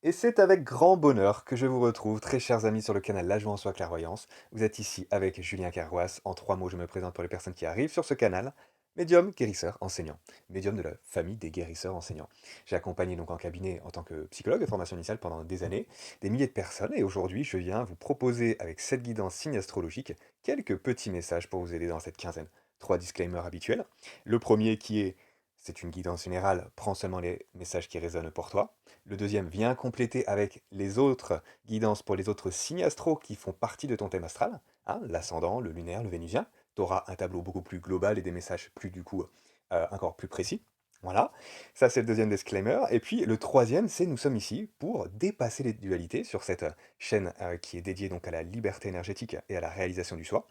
Et c'est avec grand bonheur que je vous retrouve, très chers amis sur le canal La Joie en Soi Clairvoyance. Vous êtes ici avec Julien Carroisse. En 3 mots, je me présente pour les personnes qui arrivent sur ce canal. Médium, guérisseur, enseignant. Médium de la famille des guérisseurs enseignants. J'ai accompagné donc en cabinet en tant que psychologue de formation initiale pendant des années, des milliers de personnes, et aujourd'hui je viens vous proposer avec cette guidance signe astrologique quelques petits messages pour vous aider dans cette quinzaine. 3 disclaimers habituels. Le premier qui est, c'est une guidance générale, prends seulement les messages qui résonnent pour toi. Le deuxième vient compléter avec les autres guidances pour les autres signes astro qui font partie de ton thème astral, hein, l'ascendant, le lunaire, le vénusien. Tu auras un tableau beaucoup plus global et des messages plus du coup encore plus précis. Voilà, ça c'est le deuxième disclaimer. Et puis le troisième, c'est nous sommes ici pour dépasser les dualités sur cette chaîne qui est dédiée donc à la liberté énergétique et à la réalisation du soi.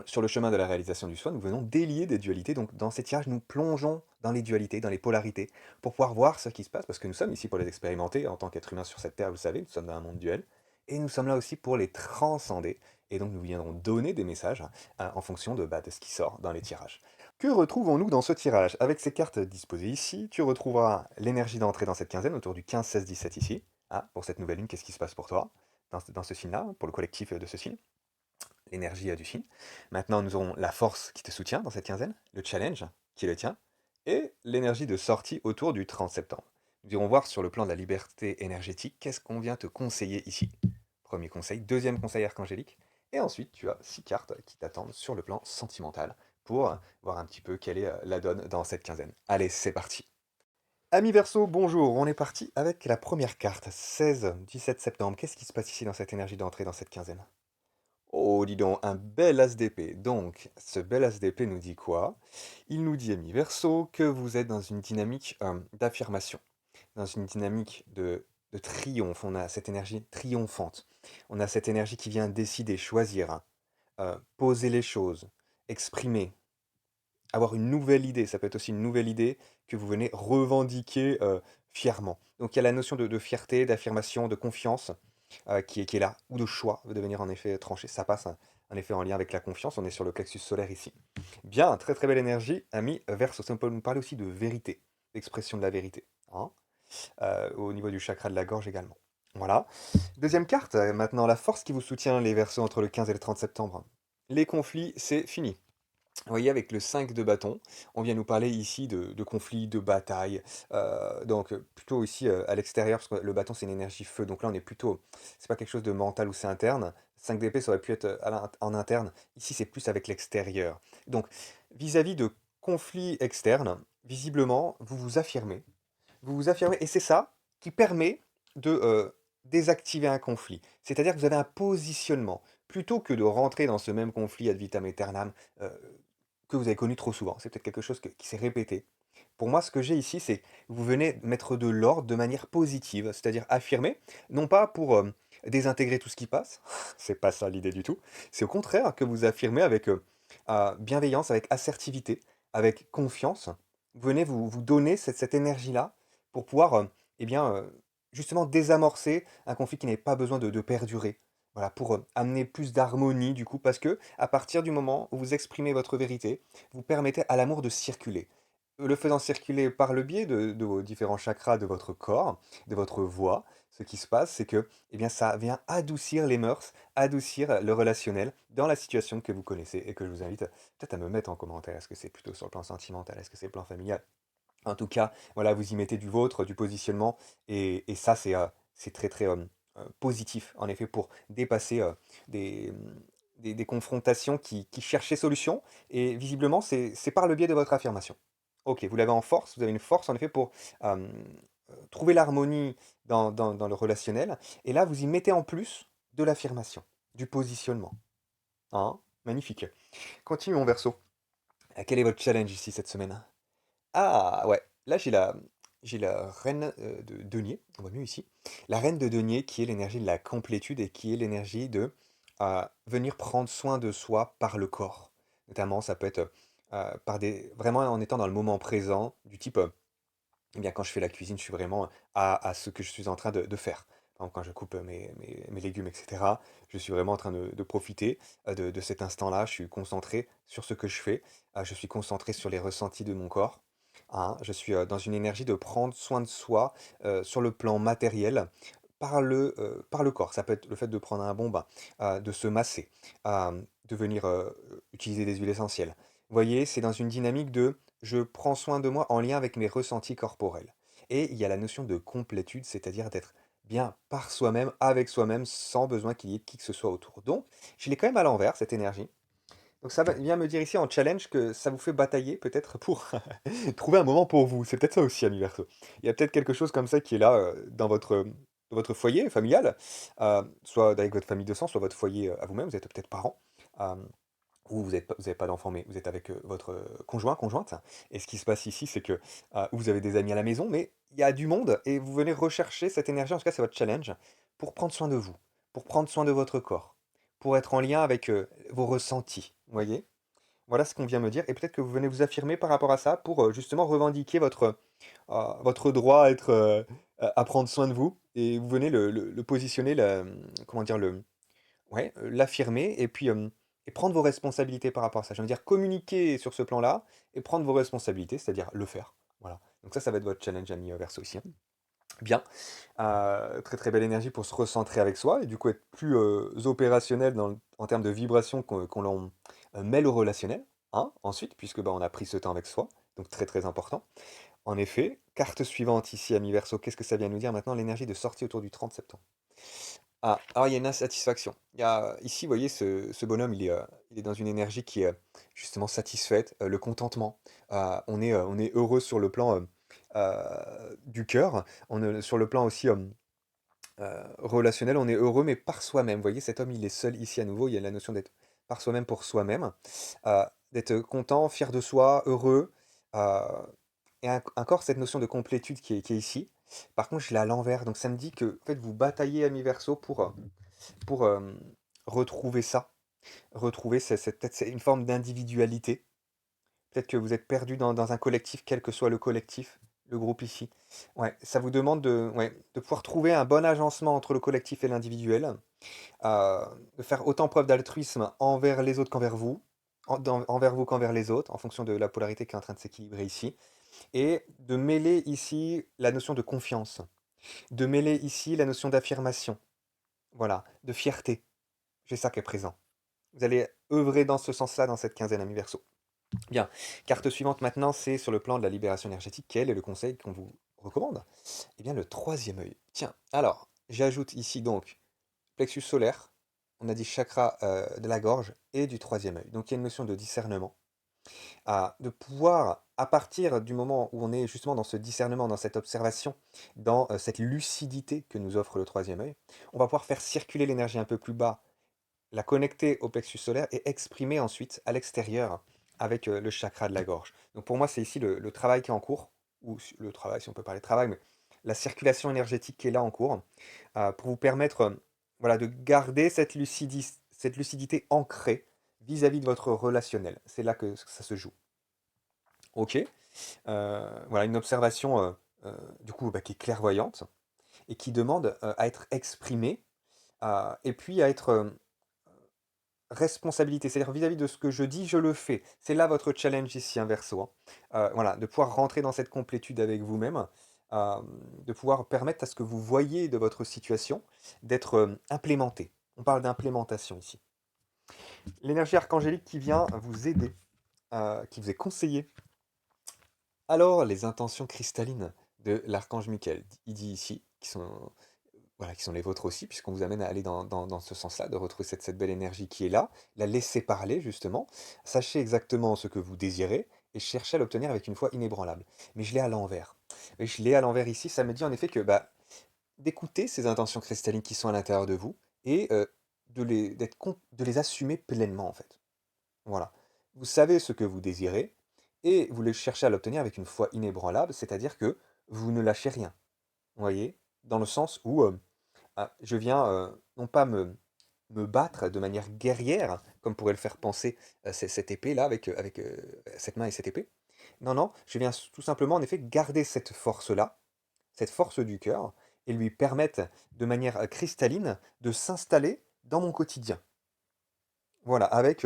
Sur le chemin de la réalisation du soi, nous venons délier des dualités. Donc, dans ces tirages, nous plongeons dans les dualités, dans les polarités, pour pouvoir voir ce qui se passe, parce que nous sommes ici pour les expérimenter en tant qu'être humain sur cette terre, vous le savez, nous sommes dans un monde duel, et nous sommes là aussi pour les transcender. Et donc, nous viendrons donner des messages en fonction de ce qui sort dans les tirages. Que retrouvons-nous dans ce tirage? Avec ces cartes disposées ici, tu retrouveras l'énergie d'entrée dans cette quinzaine, autour du 15, 16, 17 ici. Ah, pour cette nouvelle lune, qu'est-ce qui se passe pour toi dans ce signe-là, pour le collectif de ce signe? L'énergie du signe. Maintenant, nous aurons la force qui te soutient dans cette quinzaine, le challenge qui est le tien, et l'énergie de sortie autour du 30 septembre. Nous irons voir sur le plan de la liberté énergétique, qu'est-ce qu'on vient te conseiller ici. Premier conseil, deuxième conseil archangélique, et ensuite tu as 6 cartes qui t'attendent sur le plan sentimental pour voir un petit peu quelle est la donne dans cette quinzaine. Allez, c'est parti. Ami Verseau, bonjour, on est parti avec la première carte, 16-17 septembre. Qu'est-ce qui se passe ici dans cette énergie d'entrée dans cette quinzaine? Oh, dis donc, un bel as d'épée. Donc, ce bel as d'épée nous dit quoi? Il nous dit, ami Verseau, que vous êtes dans une dynamique d'affirmation, dans une dynamique de triomphe. On a cette énergie triomphante. On a cette énergie qui vient décider, choisir, hein, poser les choses, exprimer, avoir une nouvelle idée. Ça peut être aussi une nouvelle idée que vous venez revendiquer fièrement. Donc, il y a la notion de fierté, d'affirmation, de confiance qui est là, ou de choix de venir en effet trancher. Ça passe en effet en lien avec la confiance, on est sur le plexus solaire ici. Bien, très très belle énergie, ami Verseau. Ça peut nous parler aussi de vérité, d'expression de la vérité, hein, au niveau du chakra de la gorge également. Voilà. Deuxième carte, maintenant la force qui vous soutient les Verseaux entre le 15 et le 30 septembre. Les conflits, c'est fini. Vous voyez, avec le 5 de bâton, on vient nous parler ici de conflits, de batailles, donc plutôt ici à l'extérieur, parce que le bâton c'est une énergie feu, donc là on est plutôt, c'est pas quelque chose de mental ou c'est interne. 5 d'épée ça aurait pu être en interne, ici c'est plus avec l'extérieur. Donc vis-à-vis de conflits externes, visiblement vous vous affirmez, et c'est ça qui permet de désactiver un conflit. C'est-à-dire que vous avez un positionnement, plutôt que de rentrer dans ce même conflit ad vitam aeternam, euh, que vous avez connu trop souvent. C'est peut-être quelque chose qui s'est répété. Pour moi, ce que j'ai ici, c'est vous venez mettre de l'ordre de manière positive, c'est-à-dire affirmer, non pas pour désintégrer tout ce qui passe, c'est pas ça l'idée du tout, c'est au contraire que vous affirmez avec bienveillance, avec assertivité, avec confiance. Vous venez vous donner cette énergie-là pour pouvoir eh bien, justement désamorcer un conflit qui n'avait pas besoin de perdurer. Voilà, pour amener plus d'harmonie du coup, parce que à partir du moment où vous exprimez votre vérité, vous permettez à l'amour de circuler. Le faisant circuler par le biais de vos différents chakras de votre corps, de votre voix, ce qui se passe, c'est que eh bien, ça vient adoucir les mœurs, adoucir le relationnel dans la situation que vous connaissez et que je vous invite peut-être à me mettre en commentaire. Est-ce que c'est plutôt sur le plan sentimental? Est-ce que c'est le plan familial? En tout cas, voilà, vous y mettez du vôtre, du positionnement, et ça, c'est très très positif, en effet, pour dépasser des, des confrontations qui cherchaient solution, et visiblement, c'est par le biais de votre affirmation. Ok, vous l'avez en force, vous avez une force, en effet, pour euh, trouver l'harmonie dans le relationnel, et là, vous y mettez en plus de l'affirmation, du positionnement. Hein. Magnifique. Continuons, Verseau. Quel est votre challenge ici cette semaine? Ah ouais, là j'ai la reine, de denier, on voit mieux ici. La reine de denier qui est l'énergie de la complétude et qui est l'énergie de, venir prendre soin de soi par le corps. Notamment ça peut être, par des vraiment en étant dans le moment présent, du type, eh bien quand je fais la cuisine, je suis vraiment à ce que je suis en train de faire. Par exemple, quand je coupe, mes légumes et cetera, je suis vraiment en train de profiter, de cet instant-là. Je suis concentré sur ce que je fais, je suis concentré sur les ressentis de mon corps. hein. Je suis, dans une énergie de prendre soin de soi, sur le plan matériel, par le corps. Ça peut être le fait de prendre un bon bain, de se masser, de venir, utiliser des huiles essentielles. Vous voyez, c'est dans une dynamique de: je prends soin de moi en lien avec mes ressentis corporels et il y a la notion de complétude, c'est-à-dire d'être bien par soi-même, avec soi-même, sans besoin qu'il y ait qui que ce soit autour. Donc, je l'ai quand même à l'envers, cette énergie. Donc ça vient me dire ici en challenge que ça vous fait batailler peut-être pour trouver un moment pour vous. C'est peut-être ça aussi, ami Verseau. Il y a peut-être quelque chose comme ça qui est là, dans votre foyer familial, soit avec votre famille de sang, soit votre foyer, à vous-même. Vous êtes peut-être parents, hem, ou vous avez pas d'enfants, mais vous êtes avec, votre, conjoint, conjointe. Et ce qui se passe ici, c'est que, vous avez des amis à la maison, mais il y a du monde et vous venez rechercher cette énergie, en tout cas c'est votre challenge, pour prendre soin de vous, pour prendre soin de votre corps, pour être en lien avec, vos ressentis, vous voyez? Voilà ce qu'on vient me dire et peut-être que vous venez vous affirmer par rapport à ça pour, justement revendiquer votre droit à être, à prendre soin de vous et vous venez le positionner, comment dire? Ouais, l'affirmer et puis, et prendre vos responsabilités par rapport à ça. Je veux dire communiquer sur ce plan-là et prendre vos responsabilités, c'est-à-dire le faire. Voilà. Donc ça va être votre challenge, ami, Verseau aussi, hein. Bien, très, très belle énergie pour se recentrer avec soi et du coup être plus, opérationnel en termes de vibration qu'on l'on, mêle au relationnel, hein, ensuite puisque, bah, on a pris ce temps avec soi, donc très, très important. En effet, carte suivante ici, ami Verseau, qu'est-ce que ça vient nous dire maintenant? L'énergie de sortie autour du 30 septembre. Ah, alors il y a une insatisfaction. Il y a ici, vous voyez, ce bonhomme, il est dans une énergie qui est, justement satisfaite, le contentement. On est heureux sur le plan, du cœur. On est sur le plan aussi, relationnel, on est heureux, mais par soi-même. Vous voyez, cet homme, il est seul ici à nouveau. Il y a la notion d'être par soi-même pour soi-même, d'être content, fier de soi, heureux, heu et encore cette notion de complétude qui est ici. Par contre, je l'ai à l'envers, donc ça me dit que, en fait, vous bataillez, ami Verseau, pour, retrouver ça, retrouver peut-être c'est une forme d'individualité. Peut-être que vous êtes perdu dans un collectif, quel que soit le collectif, le groupe ici. Ouais, ça vous demande de ouais, de pouvoir trouver un bon agencement entre le collectif et l'individuel, heu, de faire autant preuve d'altruisme envers les autres qu'envers vous, envers vous qu'envers les autres, en fonction de la polarité qui est en train de s'équilibrer ici et de mêler ici la notion de confiance, de mêler ici la notion d'affirmation, voilà, de fierté. C'est ça qui est présent. Vous allez œuvrer dans ce sens-là dans cette quinzaine, ami Verseau. Bien, carte suivante maintenant, c'est sur le plan de la libération énergétique. Quel est le conseil qu'on vous recommande? Eh bien, le troisième œil. Tiens, alors, j'ajoute ici donc plexus solaire, on a dit chakra de la gorge et du troisième œil. Donc, il y a une notion de discernement, de pouvoir, à partir du moment où on est justement dans ce discernement, dans cette observation, dans cette lucidité que nous offre le troisième œil, on va pouvoir faire circuler l'énergie un peu plus bas, la connecter au plexus solaire et exprimer ensuite à l'extérieur avec, le chakra de la gorge. Donc pour moi, c'est ici le travail qui est en cours, ou le travail, si on peut parler de travail, mais la circulation énergétique qui est là en cours, pour vous permettre, voilà, de garder cette lucidité ancrée vis-à-vis de votre relationnel. C'est là que ça se joue. OK, voilà une observation, du coup, bah, qui est clairvoyante et qui demande, à être exprimée, et puis à être, responsabilité, c'est-à-dire vis-à-vis de ce que je dis, je le fais. C'est là votre challenge ici, hein, Verseau, hein. Voilà, de pouvoir rentrer dans cette complétude avec vous-même, de pouvoir permettre à ce que vous voyez de votre situation d'être, implémenté. On parle d'implémentation ici. L'énergie archangélique qui vient vous aider, qui vous est conseillée. Alors, les intentions cristallines de l'archange Michael, il dit ici, qui sont voilà, qui sont les vôtres aussi, puisqu'on vous amène à aller dans ce sens-là, de retrouver cette belle énergie qui est là, la laisser parler justement. Sachez exactement ce que vous désirez et cherchez à l'obtenir avec une foi inébranlable. Mais je l'ai à l'envers. Et je l'ai à l'envers ici, ça me dit en effet que bah, d'écouter ces intentions cristallines qui sont à l'intérieur de vous et de les assumer pleinement en fait. Voilà. Vous savez ce que vous désirez et vous les cherchez à l'obtenir avec une foi inébranlable, c'est-à-dire que vous ne lâchez rien. Vous voyez? Dans le sens où je viens, non pas me battre de manière guerrière, comme pourrait le faire penser, cette épée-là avec, cette main et cette épée. Non, non, je viens tout simplement, en effet, garder cette force-là, cette force du cœur et lui permettre de manière, cristalline de s'installer dans mon quotidien. Voilà, avec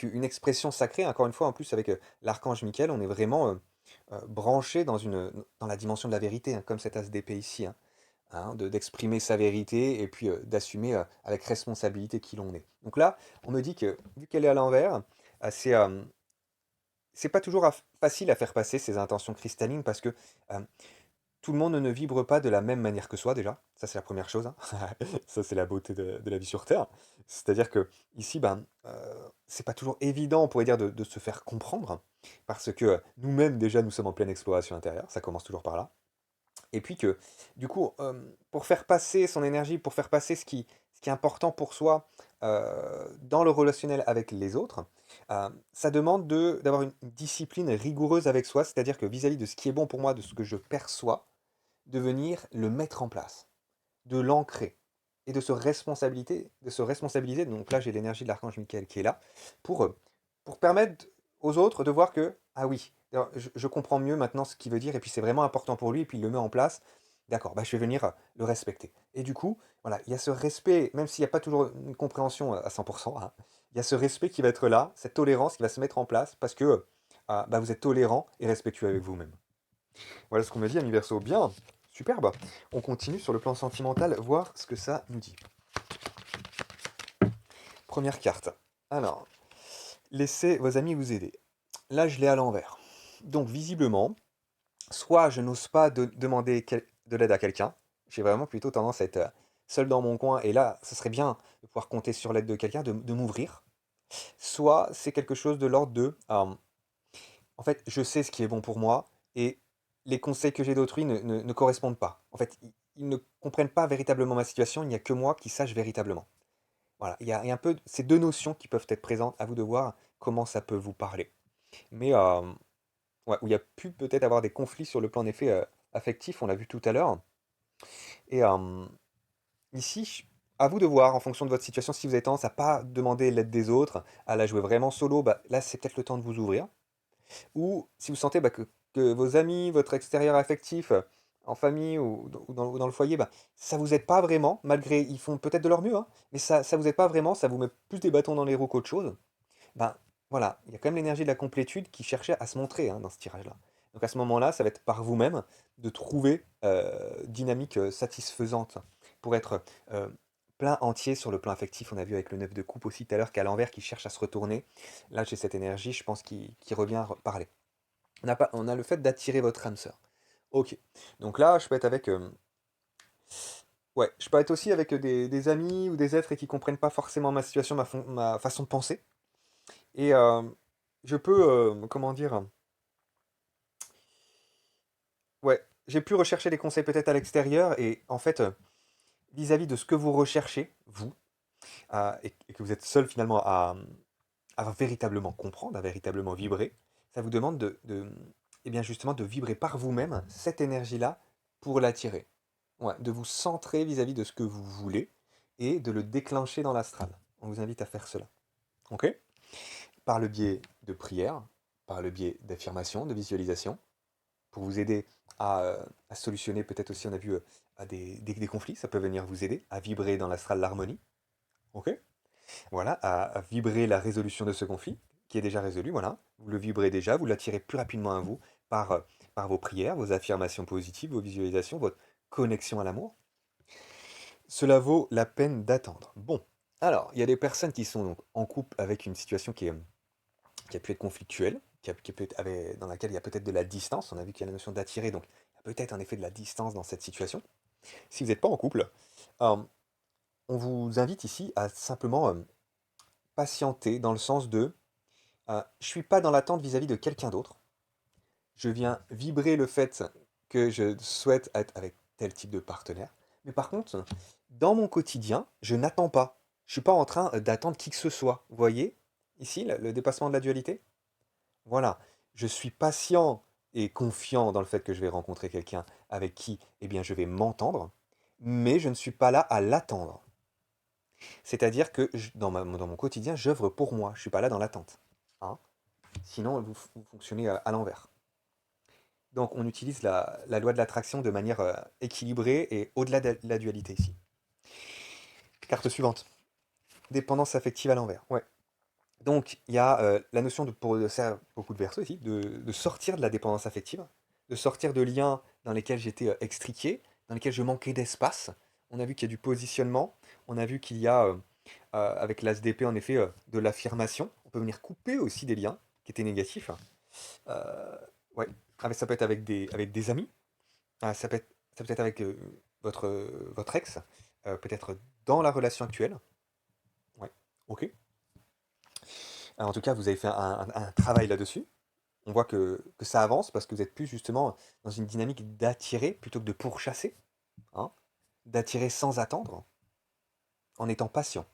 une expression sacrée, encore une fois, en plus avec, l'archange Michael, on est vraiment, branché dans la dimension de la vérité, hein, comme cet as d'épée ici, hein, d'exprimer sa vérité et puis d'assumer avec responsabilité qui l'on est. Donc là, on me dit que vu qu'elle est à l'envers, c'est pas toujours facile à faire passer ses intentions cristallines parce que euh, tout le monde ne vibre pas de la même manière que soi déjà. Ça, c'est la première chose, hein. Ça, c'est la beauté de la vie sur Terre. C'est-à-dire que ici, ben, c'est pas toujours évident, on pourrait dire, de se faire comprendre parce que nous-mêmes, déjà, nous sommes en pleine exploration intérieure. Ça commence toujours par là. Et puis que, du coup, pour faire passer son énergie, pour faire passer ce qui est important pour soi dans le relationnel avec les autres, ça demande d'avoir une discipline rigoureuse avec soi, c'est-à-dire que vis-à-vis de ce qui est bon pour moi, de ce que je perçois, de venir le mettre en place, de l'ancrer et de se responsabiliser. Donc là, j'ai l'énergie de l'archange Michael qui est là pour permettre aux autres de voir que, ah oui, alors, je comprends mieux maintenant ce qu'il veut dire et puis c'est vraiment important pour lui et puis il le met en place. D'accord, bah, je vais venir le respecter. Et du coup, voilà, il y a ce respect, même s'il n'y a pas toujours une compréhension à 100%, hein, il y a ce respect qui va être là, cette tolérance qui va se mettre en place parce que bah, vous êtes tolérant et respectueux avec vous-même. Voilà ce qu'on me dit, ami Verseau. Bien, superbe. On continue sur le plan sentimental, voir ce que ça nous dit. Première carte. Alors, laissez vos amis vous aider. Là, je l'ai à l'envers. Donc, visiblement, soit je n'ose pas demander de l'aide à quelqu'un. J'ai vraiment plutôt tendance à être seul dans mon coin. Et là, ce serait bien de pouvoir compter sur l'aide de quelqu'un, de m'ouvrir. Soit c'est quelque chose de l'ordre de en fait, je sais ce qui est bon pour moi et les conseils que j'ai d'autrui ne correspondent pas. En fait, ils ne comprennent pas véritablement ma situation, il n'y a que moi qui sache véritablement. Voilà, il y a un peu ces deux notions qui peuvent être présentes, à vous de voir comment ça peut vous parler. Mais ouais, où il y a pu peut-être avoir des conflits sur le plan en effet affectif, on l'a vu tout à l'heure. Et ici, à vous de voir en fonction de votre situation, si vous avez tendance à pas demander l'aide des autres, à la jouer vraiment solo, bah, là c'est peut-être le temps de vous ouvrir. Ou si vous sentez bah, que vos amis, votre extérieur affectif, en famille ou dans le foyer, bah, ça vous aide pas vraiment, malgré ils font peut-être de leur mieux, hein, mais ça vous aide pas vraiment, ça vous met plus des bâtons dans les roues qu'autre chose. Ben voilà, il y a quand même l'énergie de la complétude qui cherchait à se montrer dans ce tirage-là. Donc à ce moment-là, ça va être par vous-même de trouver dynamique satisfaisante pour être euh, plein entier sur le plan affectif. On a vu avec le 9 de coupe aussi tout à l'heure qu'à l'envers qui cherche à se retourner. Là, j'ai cette énergie, je pense, qui revient parler. On a le fait d'attirer votre âme sœur. Ok. Donc là, je peux être avec. Ouais, je peux être aussi avec des amis ou des êtres qui comprennent pas forcément ma situation, ma façon de penser. Et je peux, comment dire, ouais, j'ai pu rechercher des conseils peut-être à l'extérieur et en fait, vis-à-vis de ce que vous recherchez, vous, et que vous êtes seul finalement à véritablement comprendre, à véritablement vibrer, ça vous demande eh bien justement de vibrer par vous-même cette énergie-là pour l'attirer. Ouais, de vous centrer vis-à-vis de ce que vous voulez et de le déclencher dans l'astral. On vous invite à faire cela. Ok? Par le biais de prières, par le biais d'affirmations, de visualisation, pour vous aider à solutionner, peut-être aussi, on a vu, à des conflits, ça peut venir vous aider à vibrer dans l'astral l'harmonie, ok? Voilà, à vibrer la résolution de ce conflit, qui est déjà résolu, voilà. Vous le vibrez déjà, vous l'attirez plus rapidement à vous par, par vos prières, vos affirmations positives, vos visualisations, votre connexion à l'amour. Cela vaut la peine d'attendre. Bon, alors, il y a des personnes qui sont donc en couple avec une situation qui a pu être conflictuelle, qui peut être, dans laquelle il y a peut-être de la distance. On a vu qu'il y a la notion d'attirer, donc il y a peut-être un effet de la distance dans cette situation. Si vous n'êtes pas en couple, euh, on vous invite ici à simplement patienter dans le sens de je ne suis pas dans l'attente vis-à-vis de quelqu'un d'autre. Je viens vibrer le fait que je souhaite être avec tel type de partenaire. Mais par contre, dans mon quotidien, je n'attends pas. Je ne suis pas en train d'attendre qui que ce soit. Vous voyez ici le dépassement de la dualité. Voilà, je suis patient et confiant dans le fait que je vais rencontrer quelqu'un avec qui, eh bien, je vais m'entendre, mais je ne suis pas là à l'attendre. C'est-à-dire que dans mon quotidien, j'œuvre pour moi, je ne suis pas là dans l'attente. Hein. Sinon, vous fonctionnez à l'envers. Donc, on utilise la loi de l'attraction de manière équilibrée et au-delà de la dualité ici. Carte suivante. Dépendance affective à l'envers. Ouais. Donc, il y a la notion de, pour ça, beaucoup de versos ici, de sortir de la dépendance affective, de sortir de liens dans lesquels j'étais extriqué, dans lesquels je manquais d'espace. On a vu qu'il y a du positionnement, on a vu qu'il y a, avec l'ASDP, en effet, de l'affirmation. On peut venir couper aussi des liens qui étaient négatifs. Euh, ouais. Ça peut être avec des amis, ça peut être avec votre ex, peut-être dans la relation actuelle. Ouais, ok. En tout cas, vous avez fait un travail là-dessus. On voit que ça avance parce que vous êtes plus justement dans une dynamique d'attirer plutôt que de pourchasser, hein, d'attirer sans attendre, en étant patient,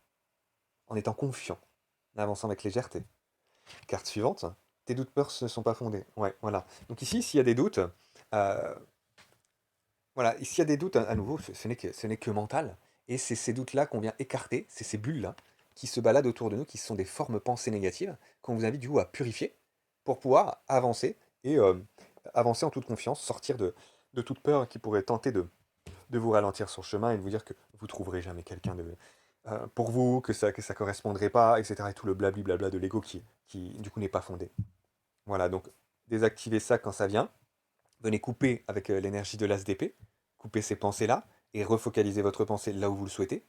en étant confiant, en avançant avec légèreté. Carte suivante, tes doutes peurs ne sont pas fondés. Ouais, voilà. Donc ici, s'il y a des doutes, euh, voilà, s'il y a des doutes, à nouveau, ce n'est que mental, et c'est ces doutes-là qu'on vient écarter, c'est ces bulles-là qui se baladent autour de nous, qui sont des formes pensées négatives, qu'on vous invite du coup à purifier pour pouvoir avancer et avancer en toute confiance, sortir de toute peur qui pourrait tenter de vous ralentir sur le chemin et de vous dire que vous trouverez jamais quelqu'un pour vous, que ça correspondrait pas, etc. Et tout le blabli blabla de l'ego qui du coup n'est pas fondé. Voilà, donc désactivez ça quand ça vient. Venez couper avec l'énergie de l'ASDP, couper ces pensées-là et refocaliser votre pensée là où vous le souhaitez.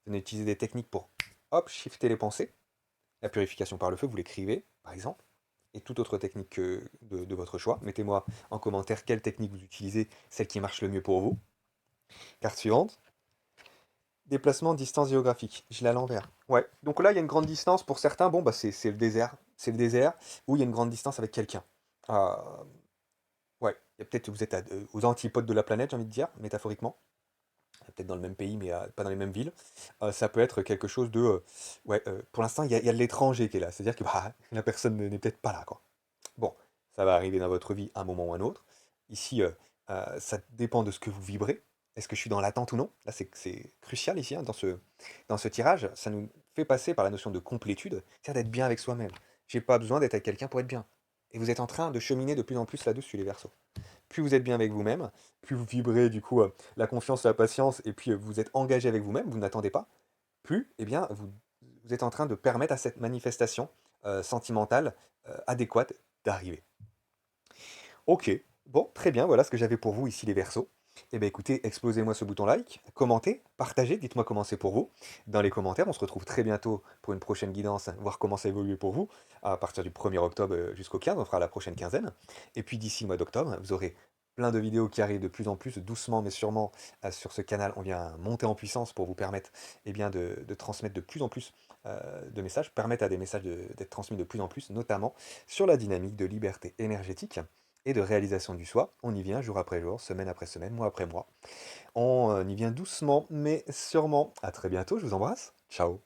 Venez utiliser des techniques pour, hop, shifter les pensées. La purification par le feu, vous l'écrivez, par exemple, et toute autre technique de votre choix. Mettez-moi en commentaire quelle technique vous utilisez, celle qui marche le mieux pour vous. Carte suivante. Déplacement, distance géographique. Je l'ai à l'envers. Ouais. Donc là, il y a une grande distance pour certains. Bon, bah c'est le désert. C'est le désert où il y a une grande distance avec quelqu'un. Euh, ouais. Il y a peut-être vous êtes aux antipodes de la planète, j'ai envie de dire, métaphoriquement. Peut-être dans le même pays, mais pas dans les mêmes villes. Ça peut être quelque chose de... ouais, pour l'instant, il y a de l'étranger qui est là. C'est-à-dire que bah, la personne n'est peut-être pas là, quoi. Bon, ça va arriver dans votre vie à un moment ou à un autre. Ici, ça dépend de ce que vous vibrez. Est-ce que je suis dans l'attente ou non? Là, c'est crucial ici, hein, dans ce tirage. Ça nous fait passer par la notion de complétude, c'est-à-dire d'être bien avec soi-même. J'ai pas besoin d'être avec quelqu'un pour être bien. Et vous êtes en train de cheminer de plus en plus là-dessus, les versos. Plus vous êtes bien avec vous-même, plus vous vibrez du coup la confiance, la patience, et puis vous êtes engagé avec vous-même, vous n'attendez pas, plus eh bien, vous êtes en train de permettre à cette manifestation sentimentale adéquate d'arriver. Ok, bon, très bien, voilà ce que j'avais pour vous ici les versos. Eh bien écoutez, explosez-moi ce bouton like, commentez, partagez, dites-moi comment c'est pour vous. Dans les commentaires, on se retrouve très bientôt pour une prochaine guidance, voir comment ça évolue pour vous. À partir du 1er octobre jusqu'au 15, on fera la prochaine quinzaine. Et puis d'ici le mois d'octobre, vous aurez plein de vidéos qui arrivent de plus en plus, doucement mais sûrement, sur ce canal. On vient monter en puissance pour vous permettre eh bien, de transmettre de plus en plus de messages, permettre à des messages d'être transmis de plus en plus, notamment sur la dynamique de liberté énergétique et de réalisation du soi. On y vient jour après jour, semaine après semaine, mois après mois. On y vient doucement mais sûrement. À très bientôt, je vous embrasse. Ciao.